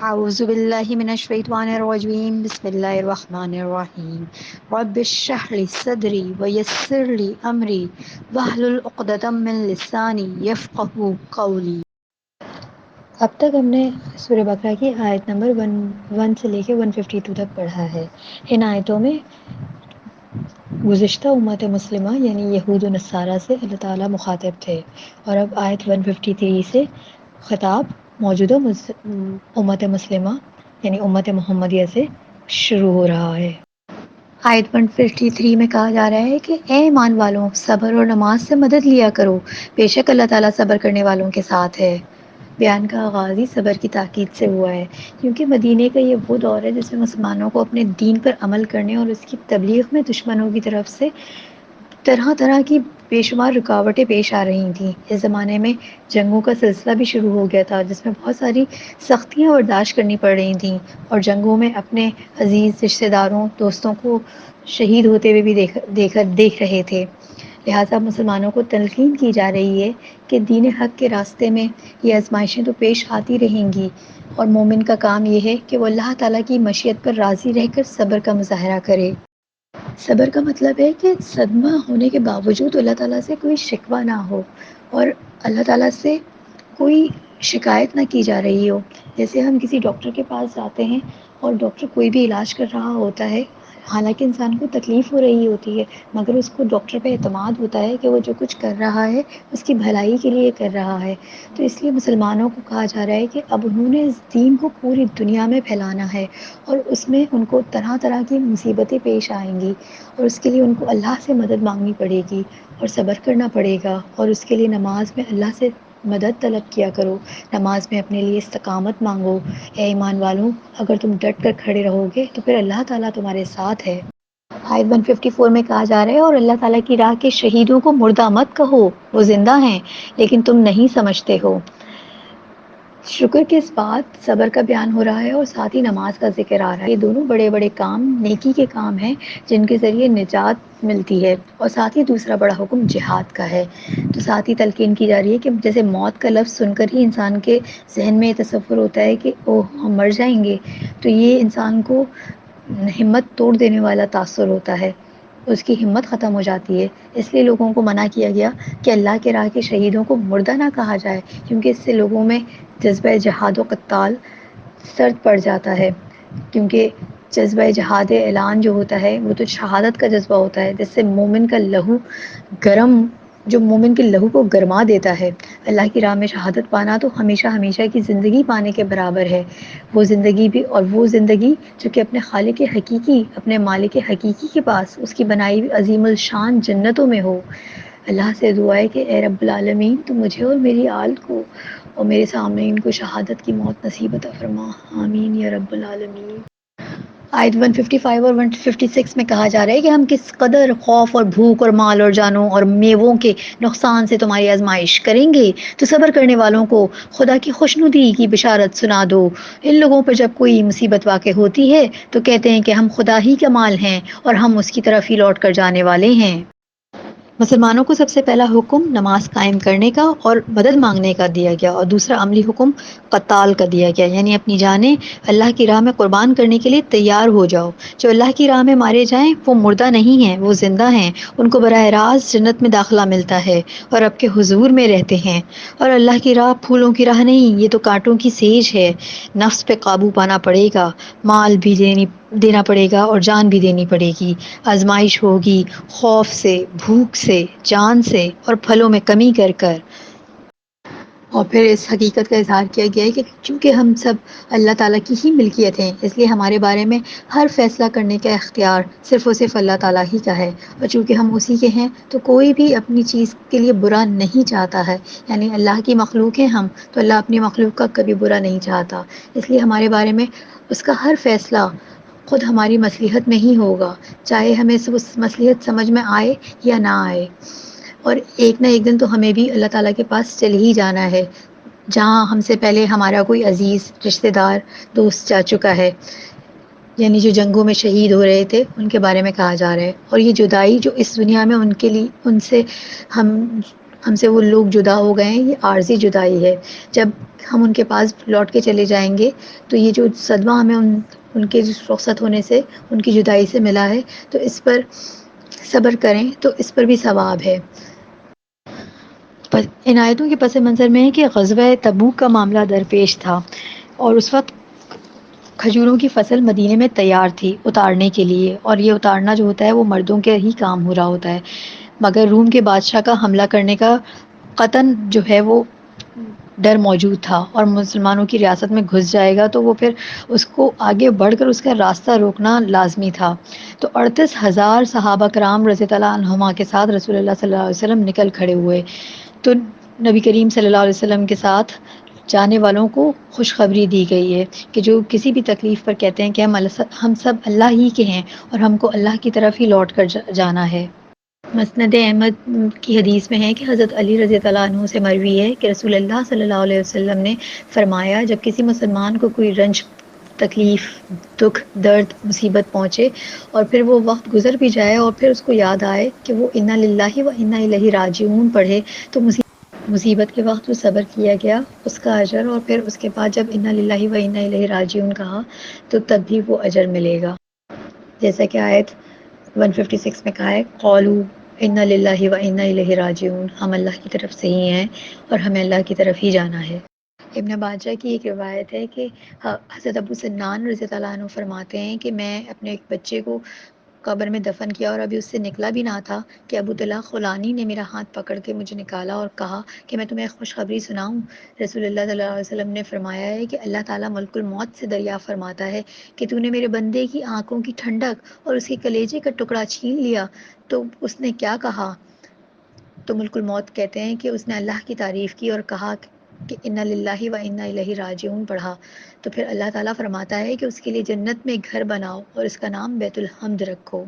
اعوذ باللہ من الشیطان الرجیم بسم اللہ الرحمن الرحیم رب اشرح لی صدری ویسر لی امری واحلل عقدۃ من لسانی یفقہوا قولی۔ اب تک ہم نے سورہ بقرہ کی آیت نمبر 1 سے لے کے 152 تک پڑھا ہے۔ ان آیتوں میں گزشتہ امت مسلمہ یعنی یہود و نصارہ سے اللہ تعالیٰ مخاطب تھے، اور اب آیت 153 سے خطاب موجودہ امت مسلمہ یعنی امت محمدیہ سے شروع ہو رہا ہے۔ آیت 153 میں کہا جا رہا ہے کہ اے ایمان والوں، صبر اور نماز سے مدد لیا کرو، بے شک اللہ تعالیٰ صبر کرنے والوں کے ساتھ ہے۔ بیان کا آغاز ہی صبر کی تاکید سے ہوا ہے، کیونکہ مدینے کا یہ وہ دور ہے جس میں مسلمانوں کو اپنے دین پر عمل کرنے اور اس کی تبلیغ میں دشمنوں کی طرف سے طرح طرح کی بے شمار رکاوٹیں پیش آ رہی تھیں۔ اس زمانے میں جنگوں کا سلسلہ بھی شروع ہو گیا تھا، جس میں بہت ساری سختیاں برداشت کرنی پڑ رہی تھیں، اور جنگوں میں اپنے عزیز رشتہ داروں دوستوں کو شہید ہوتے ہوئے بھی دیکھ رہے تھے۔ لہٰذا مسلمانوں کو تلقین کی جا رہی ہے کہ دین حق کے راستے میں یہ آزمائشیں تو پیش آتی رہیں گی، اور مومن کا کام یہ ہے کہ وہ اللہ تعالیٰ کی مشیت پر راضی رہ کر صبر کا مظاہرہ کرے۔ صبر کا مطلب ہے کہ صدمہ ہونے کے باوجود اللہ تعالیٰ سے کوئی شکوہ نہ ہو، اور اللہ تعالیٰ سے کوئی شکایت نہ کی جا رہی ہو۔ جیسے ہم کسی ڈاکٹر کے پاس جاتے ہیں اور ڈاکٹر کوئی بھی علاج کر رہا ہوتا ہے، حالانکہ انسان کو تکلیف ہو رہی ہوتی ہے، مگر اس کو ڈاکٹر پہ اعتماد ہوتا ہے کہ وہ جو کچھ کر رہا ہے اس کی بھلائی کے لیے کر رہا ہے۔ تو اس لیے مسلمانوں کو کہا جا رہا ہے کہ اب انہوں نے اس دین کو پوری دنیا میں پھیلانا ہے، اور اس میں ان کو طرح طرح کی مصیبتیں پیش آئیں گی، اور اس کے لیے ان کو اللہ سے مدد مانگنی پڑے گی اور صبر کرنا پڑے گا، اور اس کے لیے نماز میں اللہ سے مدد طلب کیا کرو، نماز میں اپنے لیے استقامت مانگو۔ اے ایمان والوں، اگر تم ڈٹ کر کھڑے رہو گے تو پھر اللہ تعالیٰ تمہارے ساتھ ہے۔ آیت 154 میں کہا جا رہا ہے، اور اللہ تعالیٰ کی راہ کے شہیدوں کو مردہ مت کہو، وہ زندہ ہیں لیکن تم نہیں سمجھتے ہو۔ شکر کے اس بعد صبر کا بیان ہو رہا ہے، اور ساتھ ہی نماز کا ذکر آ رہا ہے۔ یہ دونوں بڑے بڑے کام نیکی کے کام ہیں جن کے ذریعے نجات ملتی ہے، اور ساتھ ہی دوسرا بڑا حکم جہاد کا ہے۔ تو ساتھ ہی تلقین کی جا رہی ہے کہ جیسے موت کا لفظ سن کر ہی انسان کے ذہن میں یہ تصور ہوتا ہے کہ اوہ ہم مر جائیں گے، تو یہ انسان کو ہمت توڑ دینے والا تاثر ہوتا ہے، اس کی ہمت ختم ہو جاتی ہے۔ اس لیے لوگوں کو منع کیا گیا کہ اللہ کے راہ کے شہیدوں کو مردہ نہ کہا جائے، کیونکہ اس سے لوگوں میں جذبہ جہاد و قتال سرد پڑ جاتا ہے، کیونکہ جذبہ جہاد اعلان جو ہوتا ہے وہ تو شہادت کا جذبہ ہوتا ہے، جس سے مومن کا لہو گرم، جو مومن کے لہو کو گرما دیتا ہے۔ اللہ کی راہ میں شہادت پانا تو ہمیشہ ہمیشہ کی زندگی پانے کے برابر ہے۔ وہ زندگی بھی، اور وہ زندگی جو کہ اپنے خالق حقیقی، اپنے مالک حقیقی کے پاس اس کی بنائی ہوئی عظیم الشان جنتوں میں ہو۔ اللہ سے دعا ہے کہ اے رب العالمین، تو مجھے اور میری آل کو اور میرے سامعین کو شہادت کی موت نصیب عطا فرما، آمین یا رب العالمین۔ آیت 155 اور 156 میں کہا جا رہا ہے کہ ہم کس قدر خوف اور بھوک اور مال اور جانوں اور میووں کے نقصان سے تمہاری آزمائش کریں گے، تو صبر کرنے والوں کو خدا کی خوشنودی کی بشارت سنا دو۔ ان لوگوں پر جب کوئی مصیبت واقع ہوتی ہے تو کہتے ہیں کہ ہم خدا ہی کا مال ہیں اور ہم اس کی طرف ہی لوٹ کر جانے والے ہیں۔ مسلمانوں کو سب سے پہلا حکم نماز قائم کرنے کا اور مدد مانگنے کا دیا گیا، اور دوسرا عملی حکم قتال کا دیا گیا، یعنی اپنی جانیں اللہ کی راہ میں قربان کرنے کے لیے تیار ہو جاؤ۔ جو اللہ کی راہ میں مارے جائیں وہ مردہ نہیں ہیں، وہ زندہ ہیں، ان کو براہ راست جنت میں داخلہ ملتا ہے اور رب کے حضور میں رہتے ہیں۔ اور اللہ کی راہ پھولوں کی راہ نہیں، یہ تو کانٹوں کی سیج ہے۔ نفس پہ قابو پانا پڑے گا، مال بھی دینا پڑے گا اور جان بھی دینی پڑے گی۔ آزمائش ہوگی خوف سے، بھوک سے، جان سے اور پھلوں میں کمی کر کر۔ اور پھر اس حقیقت کا اظہار کیا گیا ہے کہ چونکہ ہم سب اللہ تعالیٰ کی ہی ملکیت ہیں، اس لیے ہمارے بارے میں ہر فیصلہ کرنے کا اختیار صرف اور صرف اللہ تعالیٰ ہی کا ہے، اور چونکہ ہم اسی کے ہیں تو کوئی بھی اپنی چیز کے لیے برا نہیں چاہتا ہے، یعنی اللہ کی مخلوق ہیں ہم، تو اللہ اپنی مخلوق کا کبھی برا نہیں چاہتا، اس لیے ہمارے بارے میں اس کا ہر فیصلہ خود ہماری مصلحت میں ہی ہوگا، چاہے ہمیں اس مصلحت سمجھ میں آئے یا نہ آئے۔ اور ایک نہ ایک دن تو ہمیں بھی اللہ تعالیٰ کے پاس چل ہی جانا ہے، جہاں ہم سے پہلے ہمارا کوئی عزیز رشتہ دار دوست جا چکا ہے، یعنی جو جنگوں میں شہید ہو رہے تھے ان کے بارے میں کہا جا رہا ہے۔ اور یہ جدائی جو اس دنیا میں ان کے لیے ان سے ہم ہم سے وہ لوگ جدا ہو گئے ہیں، یہ عارضی جدائی ہے. جب ہم ان کے پاس لوٹ کے چلے جائیں گے تو یہ جو صدمہ ہمیں ان کے رخصت ہونے سے، ان کی جدائی سے ملا ہے، تو اس پر صبر کریں تو اس پر بھی ثواب ہے. ان آیتوں کے پس منظر میں ہے کہ غزوہ تبوک کا معاملہ درپیش تھا اور اس وقت کھجوروں کی فصل مدینے میں تیار تھی اتارنے کے لیے، اور یہ اتارنا جو ہوتا ہے وہ مردوں کے ہی کام ہو رہا ہوتا ہے. مگر روم کے بادشاہ کا حملہ کرنے کا قطعاً جو ہے وہ ڈر موجود تھا، اور مسلمانوں کی ریاست میں گھس جائے گا تو وہ پھر اس کو آگے بڑھ کر اس کا راستہ روکنا لازمی تھا. تو 38,000 صحابہ کرام رضی اللہ عنہما کے ساتھ رسول اللہ صلی اللہ علیہ وسلم نکل کھڑے ہوئے. تو نبی کریم صلی اللہ علیہ وسلم کے ساتھ جانے والوں کو خوشخبری دی گئی ہے کہ جو کسی بھی تکلیف پر کہتے ہیں کہ ہم سب اللہ ہی کے ہیں اور ہم کو اللہ کی طرف ہی لوٹ کر جانا ہے. مسند احمد کی حدیث میں ہے کہ حضرت علی رضی اللہ عنہ سے مروی ہے کہ رسول اللہ صلی اللہ علیہ وسلم نے فرمایا، جب کسی مسلمان کو کوئی رنج، تکلیف، دکھ، درد، مصیبت پہنچے اور پھر وہ وقت گزر بھی جائے اور پھر اس کو یاد آئے کہ وہ انا للہ و انا الیہ راجعون پڑھے تو مصیبت کے وقت جو صبر کیا گیا اس کا اجر، اور پھر اس کے بعد جب انا للہ و انا الیہ راجعون کہا تو تب بھی وہ اجر ملے گا. جیسا کہ آیت 156 میں کہا ہے، قالوا انا للہ و انا الیہ راجعون، ہم اللہ کی طرف سے ہی ہیں اور ہمیں اللہ کی طرف ہی جانا ہے. ابن باجہ کی ایک روایت ہے کہ حضرت ابو سنان رضی اللہ عنہ فرماتے ہیں کہ میں اپنے ایک بچے کو قبر میں دفن کیا اور ابھی اس سے نکلا بھی نہ تھا کہ ابو طلحہ خولانی نے میرا ہاتھ پکڑ کے مجھے نکالا اور کہا کہ میں تمہیں خوشخبری سناؤں. رسول اللہ صلی اللہ علیہ وسلم نے فرمایا ہے کہ اللہ تعالیٰ ملک الموت سے دریافت فرماتا ہے کہ تو نے میرے بندے کی آنکھوں کی ٹھنڈک اور اس کے کلیجے کا ٹکڑا چھین لیا تو اس نے کیا کہا؟ تو ملک الموت کہتے ہیں کہ اس نے اللہ کی تعریف کی اور کہا کہ انا للہ و انا الیہ راجعون پڑھا. تو پھر اللہ تعالیٰ فرماتا ہے کہ اس کے لیے جنت میں گھر بناؤ اور اس کا نام بیت الحمد رکھو.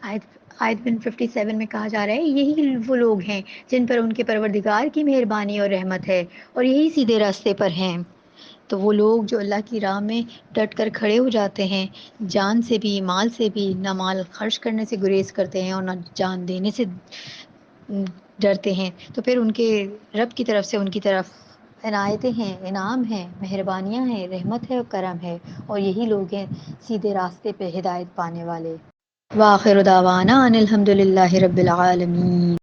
آیت 57 میں کہا جا رہا ہے یہی وہ لوگ ہیں جن پر ان کے پروردگار کی مہربانی اور رحمت ہے اور یہی سیدھے راستے پر ہیں. تو وہ لوگ جو اللہ کی راہ میں ڈٹ کر کھڑے ہو جاتے ہیں، جان سے بھی مال سے بھی، نہ مال خرچ کرنے سے گریز کرتے ہیں اور نہ جان دینے سے ڈرتے ہیں، تو پھر ان کے رب کی طرف سے ان کی طرف عنایتیں ہیں، انعام ہیں، مہربانیاں ہیں، رحمت ہے اور کرم ہے، اور یہی لوگ ہیں سیدھے راستے پہ ہدایت پانے والے. وآخر دعوانا ان الحمد للہ رب العالمین.